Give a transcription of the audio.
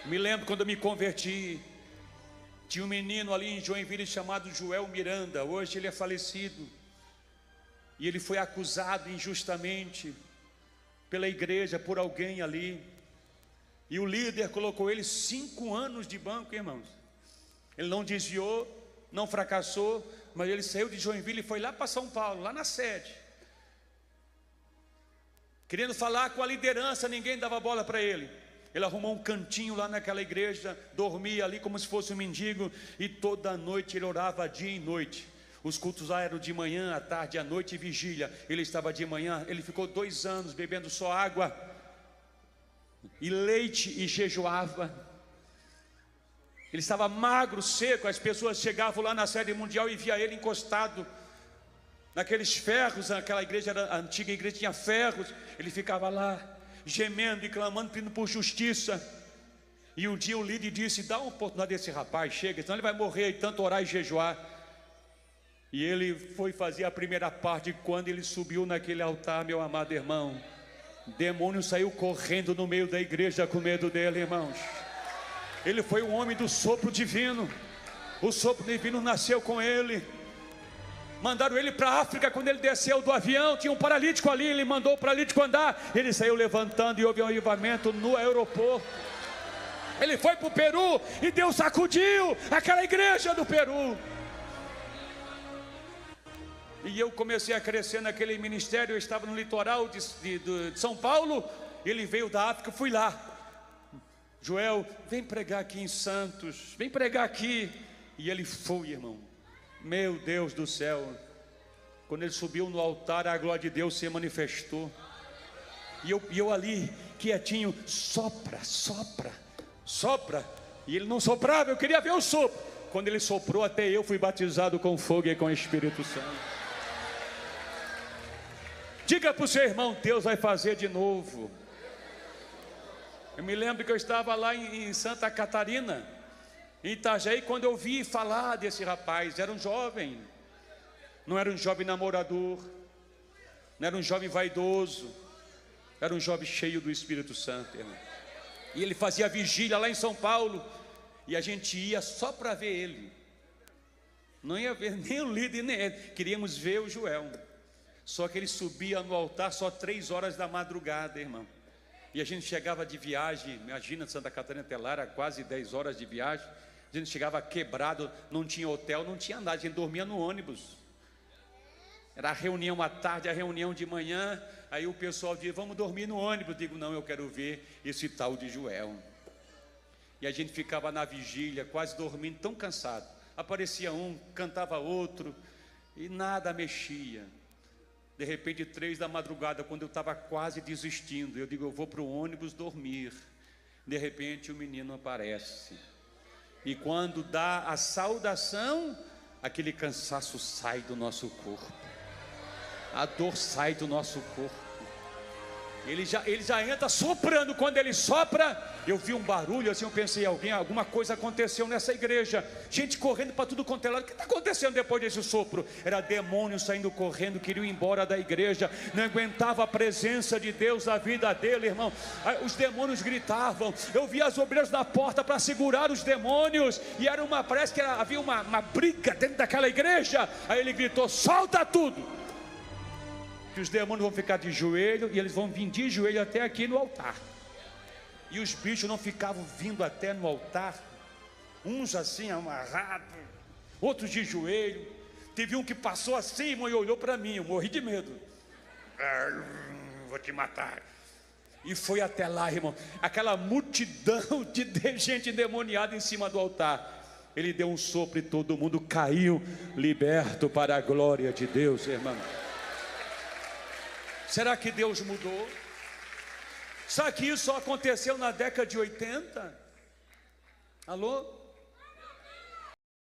Me lembro quando eu me converti, tinha um menino ali em Joinville chamado Joel Miranda. Hoje ele é falecido. E ele foi acusado injustamente pela igreja, por alguém ali. E o líder colocou ele 5 anos de banco, irmãos. Ele não desviou, não fracassou, mas ele saiu de Joinville e foi lá para São Paulo, lá na sede, querendo falar com a liderança. Ninguém dava bola para ele. Ele arrumou um cantinho lá naquela igreja, dormia ali como se fosse um mendigo, e toda noite ele orava dia e noite. Os cultos lá eram de manhã, à tarde, à noite e vigília. Ele estava de manhã. Ele ficou 2 anos bebendo só água e leite e jejuava. Ele estava magro, seco. As pessoas chegavam lá na sede mundial e via ele encostado naqueles ferros. Aquela igreja, a antiga igreja, tinha ferros. Ele ficava lá gemendo e clamando, pedindo por justiça. E um dia o líder disse: dá uma oportunidade a esse rapaz, chega, senão ele vai morrer de tanto orar e jejuar. E ele foi fazer a primeira parte. Quando ele subiu naquele altar, meu amado irmão, demônio saiu correndo no meio da igreja com medo dele, irmãos. Ele foi um homem do sopro divino. O sopro divino nasceu com ele. Mandaram ele para a África. Quando ele desceu do avião, tinha um paralítico ali. Ele mandou o paralítico andar. Ele saiu levantando e houve um avivamento no aeroporto. Ele foi para o Peru e Deus sacudiu aquela igreja do Peru. E eu comecei a crescer naquele ministério. Eu estava no litoral de São Paulo. Ele veio da África, fui lá. Joel, vem pregar aqui em Santos, vem pregar aqui. E ele foi, irmão. Meu Deus do céu. Quando ele subiu no altar, a glória de Deus se manifestou. E eu ali, quietinho, sopra, sopra, sopra. E ele não soprava, eu queria ver o sopro. Quando ele soprou, até eu fui batizado com fogo e com o Espírito Santo. Diga para o seu irmão: Deus vai fazer de novo. Eu me lembro que eu estava lá em Santa Catarina, em Itajaí, quando eu vi falar desse rapaz. Era um jovem, não era um jovem namorador, não era um jovem vaidoso, era um jovem cheio do Espírito Santo, irmão. E ele fazia vigília lá em São Paulo, e a gente ia só para ver ele. Não ia ver nem o líder nem ele, queríamos ver o Joel. Só que ele subia no altar só 3 horas da madrugada, irmão. E a gente chegava de viagem, imagina, Santa Catarina até lá, era quase 10 horas de viagem. A gente chegava quebrado, não tinha hotel, não tinha nada, a gente dormia no ônibus. Era a reunião à tarde, a reunião de manhã. Aí o pessoal dizia: vamos dormir no ônibus. Eu digo: não, eu quero ver esse tal de Joel. E a gente ficava na vigília, quase dormindo, tão cansado. Aparecia um, cantava outro, e nada mexia. De repente, 3 da madrugada, quando eu estava quase desistindo, eu digo: eu vou para o ônibus dormir. De repente o menino aparece. E quando dá a saudação, aquele cansaço sai do nosso corpo. A dor sai do nosso corpo. Ele já entra soprando. Quando ele sopra, eu vi um barulho assim, eu pensei: alguma coisa aconteceu nessa igreja. Gente correndo para tudo quanto é lado. O que está acontecendo depois desse sopro? Era demônio saindo correndo, queriam ir embora da igreja. Não aguentava a presença de Deus na vida dele, irmão. Os demônios gritavam. Eu vi as obreiras na porta para segurar os demônios. E parece que havia uma briga dentro daquela igreja. Aí ele gritou: solta tudo, que os demônios vão ficar de joelho, e eles vão vir de joelho até aqui no altar. E os bichos não ficavam vindo até no altar, uns assim amarrados, outros de joelho. Teve um que passou assim, irmão, e olhou para mim, eu morri de medo. Vou te matar. E foi até lá, irmão, aquela multidão de gente endemoniada em cima do altar. Ele deu um sopro e todo mundo caiu, liberto para a glória de Deus, irmão. Será que Deus mudou? Será que isso só aconteceu na década de 80? Alô?